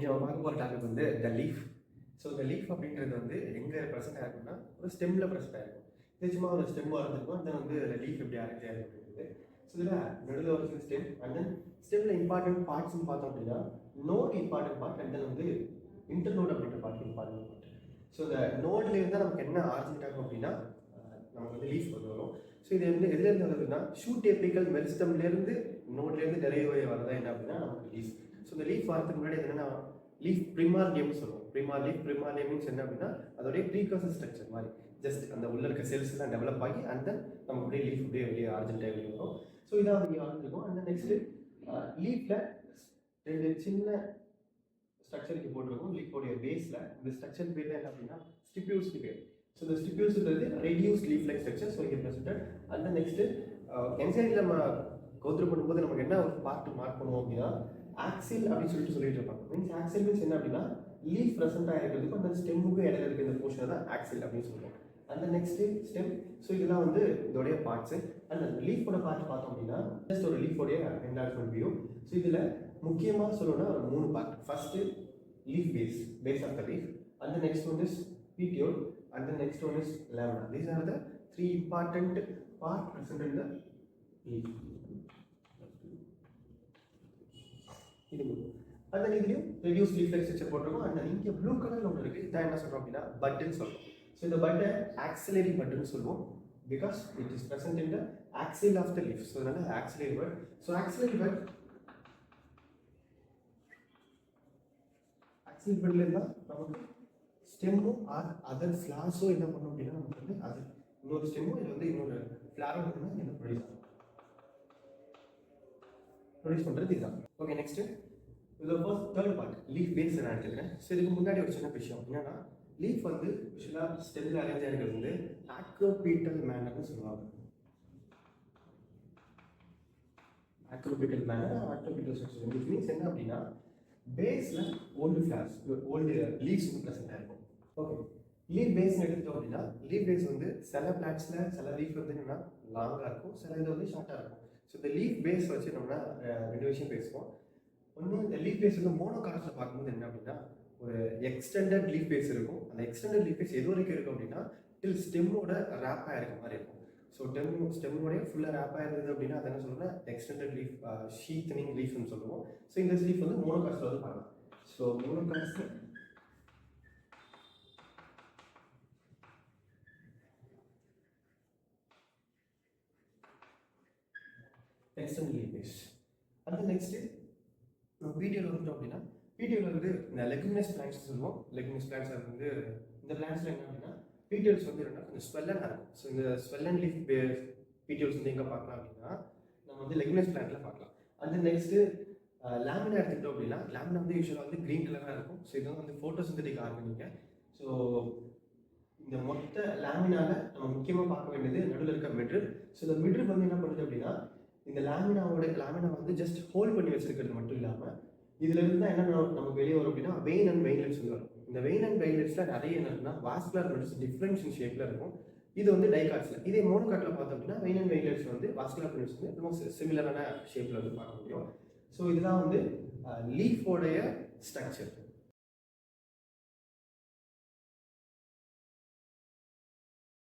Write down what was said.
இன்றைக்கி நம்ம பார்க்க போகிற டாபிக் வந்து த லீஃப். ஸோ இந்த லீஃப் அப்படின்றது வந்து எங்கே ப்ரெசென்ட் ஆகிருக்குன்னா ஒரு ஸ்டெம்மில் ப்ரெசென்ட் ஆகிருக்கும். இது சும்மா ஒரு ஸ்டெம் வளர்ந்துருக்கும். தென் வந்து லீஃப் எப்படி அரேஞ்ச் ஆகிருக்கு அப்படின்றது. ஸோ இதில் நடுவில் ஒரு ஸ்டெம் அண்ட் தென் ஸ்டெம்மில் இம்பார்ட்டன்ட் பார்ட்ஸ்ன்னு பார்த்தோம் அப்படின்னா node important part and then வந்து இன்டர்நோட் அப்படின்ற பார்ட் இம்பார்ட்டன்ட் பார்ட். ஸோ இந்த நோட்லேருந்து தான் நமக்கு என்ன ஆர்ஜினேட் ஆகும் அப்படின்னா நமக்கு வந்து லீஃப் வந்து வரும். ஸோ இது வந்து எதுலேருந்து வருதுன்னா ஷூட் ஏபிக்கல் மெரிஸ்டம்லேருந்து நோட்லேருந்து டெரைவ் ஆகி வரதா என்ன அப்படின்னா நமக்கு லீஃப். ஸோ இந்த லீஃப் வரதுக்கு முன்னாடி என்னென்னா லீஃப் ப்ரிமார்டியம்னு சொல்லுவோம். ப்ரிமார்டியம் மீன்ஸ் என்ன அப்படின்னா அதோடைய ப்ரீகர்சர் ஸ்ட்ரக்சர் மாதிரி ஜஸ்ட் அந்த உள்ள இருக்க செல்ஸ் தான் டெவலப் ஆகி அந்த நமக்கு அப்படியே லீஃப் அப்படியே வெளியே ஆர்ஜென்ட்டாக வெளியே வரும். ஸோ இதான் வந்து இங்கே வளர்ந்துருக்கும். அந்த நெக்ஸ்ட்டு லீஃபில் ரெண்டு சின்ன ஸ்ட்ரக்சருக்கு போட்டிருக்கும். லீஃபோடைய பேஸில் இந்த ஸ்ட்ரக்சர் பேர் என்ன அப்படின்னா ஸ்டிப்யூல்ஸ்க்கு பேர். ஸோ இந்த ஸ்டிப்யூல்ஸ்ன்றது reduced leaf like structure. So இங்கே ப்ரெசென்டட். அந்த நெக்ஸ்ட்டு என்சைடில் நம்ம கோத்ரூ பண்ணும்போது நமக்கு என்ன ஒரு பார்ட் மார்க் பண்ணுவோம் அப்படின்னா ஆக்சில் அப்படின்னு சொல்லிட்டு இருப்பாங்க. மீன்ஸ் ஆக்சில் மீன்ஸ் என்ன அப்படின்னா லீஃப் ப்ரெசென்ட்டாக இருக்கிறதுக்கும் அந்த ஸ்டெம்முக்கும் இடையில இருக்கிற இந்த போர்ஷனை தான் ஆக்சில் அப்படின்னு சொல்லுவோம். அந்த நெக்ஸ்ட்டு ஸ்டெம். ஸோ இதெல்லாம் வந்து இதோடைய பார்ட்ஸு. அண்ட் அந்த லீஃபோட பார்ட் பார்த்தோம் அப்படின்னா ஜஸ்ட் ஒரு லீஃபோடைய என்லார்ஜ்மெண்ட் வியூ. ஸோ இதில் முக்கியமாக சொல்லணும்னா ஒரு 3 part. First leaf base of the leaf. அந்த next one is petiole and the next one is lamina. These are the 3 important parts present in the leaf. இது and then இதுலயும் reduce leaf like structure போட்டுருக்கோம். and then இங்க blue கலர்ல ஒன்று இருக்கு. இதான் என்ன சொல்றோம் அப்படின்னா பட்னு சொல்றோம். ஸோ இந்த பட்டை ஆக்சிலரி பட்னு சொல்லுவோம் because it is present in the axil of the leaf. So அதனால axillary bud. So axillary bud பட்ல இருந்தால் நமக்கு ஸ்டெம்மும் அதர் ஃப்ளார்ஸும் என்ன பண்ணும் அப்படின்னா நமக்கு வந்து அது இன்னொரு ஸ்டெம்மும் இது வந்து இன்னொரு ஃப்ளாரும் என்ன ப்ரொடியூஸ் பண்ணுறது இதுதான். ஓகே, நெக்ஸ்ட்டு இதோட first third part leaf base நான் எடுத்துக்கிறேன். ஸோ இதுக்கு முன்னாடி ஒரு சின்ன விஷயம் என்னன்னா லீஃப் வந்து யூஸ்வலாக ஸ்டெம்மில் அரேஞ்ச் ஆகிருக்கிறது வந்து ஆக்ரோபீட்டல் மேனர்னு சொல்லுவாங்க. ஆக்ரோபீட்டல் ஸ்ட்ரக்சர் மீன்ஸ் என்ன அப்படின்னா பேஸில் ஓல்டு ஃப்ளார்ஸ் ஓல்டு லீவ்ஸ் வந்து ப்ரெசென்ட் ஆகிருக்கும். ஓகே, லீஃப் பேஸ்ன்னு எடுத்துட்டோம் அப்படின்னா லீஃப் பேஸ் வந்து சில பிளான்ட்ஸில் சில லீஃப் வந்து என்னன்னா லாங்காக இருக்கும், சில இது வந்து ஷார்ட்டாக இருக்கும். ஸோ இந்த லீஃப் பேஸ் வச்சு நம்ம 2 விஷயம் பேசுவோம். ஒன்று இந்த லீஃப் பேஸ் வந்து மோனோகார்ப்ஸில் பார்க்கும்போது என்ன அப்படின்னா ஒரு எக்ஸ்டெண்டட் லீஃப் பேஸ் இருக்கும். அந்த எக்ஸ்டெண்டட் லீஃப் பேஸ் எது வரைக்கும் இருக்கும் அப்படின்னா டில் ஸ்டெம்மோட ரேப்பாக இருக்க மாதிரி இருக்கும். ஸோ ஸ்டெம்மோடைய ஃபுல்லாக ரேப்பாக இருந்தது அப்படின்னா அதை என்ன சொல்லுவோம்னா எக்ஸ்டெண்டட் லீஃப் ஷீத்தனிங் லீஃப்னு சொல்லுவோம். ஸோ இந்த லீஃப் வந்து மோனோகார்ப்ஸில் வந்து பார்க்கலாம். So monocots extended leaf base. அந்த நெக்ஸ்ட்டு வீடியோவில் வந்துட்டோம் அப்படின்னா வீடியோவில் வந்து இந்த லெகுமினஸ் பிளான்ட்ஸ் சொல்லுவோம். லெகுமினஸ் பிளான்ட்ஸ் அது வந்து இந்த பிளான்ட்ஸில் என்ன அப்படின்னா பீட்டியல்ஸ் வந்து என்னன்னா கொஞ்சம் ஸ்வெல்லனாக இருக்கும். ஸோ இந்த ஸ்வெல்லன் லீஃப் பீட்டியல்ஸ் வந்து எங்கே பார்க்கலாம் அப்படின்னா நம்ம வந்து லெகுமினஸ் பிளான்ட்டில் பார்க்கலாம். அந்த நெக்ஸ்ட்டு லேமினா எடுத்துக்கிட்டோம் அப்படின்னா லேமினா வந்து யூஸ்வலாக வந்து க்ரீன் கலராக இருக்கும். ஸோ இது வந்து ஃபோட்டோசிந்தட்டிக் ஆர்கானிக். ஸோ இந்த மொத்த லேமினாவில் நம்ம முக்கியமாக பார்க்க வேண்டியது நடுவில் இருக்க மிட்ரிப். ஸோ இந்த மிட்ரிப் வந்து என்ன பண்ணுது அப்படின்னா இந்த லேமினா வந்து ஜஸ்ட் ஹோல்ட் பண்ணி வச்சிருக்கிறது மட்டும் இல்லாமல் இதுல இருந்தால் என்ன நமக்கு வெளியே வரும் அப்படின்னா வெயின் அண்ட் வெயின்லெட்ஸ் வந்து வரும். இந்த வெயின் அண்ட் வெயின்லெட்ஸில் நிறைய என்னன்னா வாஸ்குலர் மெடிசன் டிஃப்ரென்ஷியல் ஷேப்பில் இருக்கும். இது வந்து டைகார்ட்ஸில். இதே மோனோகார்ட்டில் பார்த்தோம் அப்படின்னா வெயின் அண்ட் வெயின்லெட்ஸ் வந்து வாஸ்குலர் மெடிசன் வந்து ரொம்ப சிமிலரான ஷேப்பில் வந்து பார்க்க முடியும். ஸோ இதுதான் வந்து லீஃபோடைய ஸ்ட்ரக்சர்.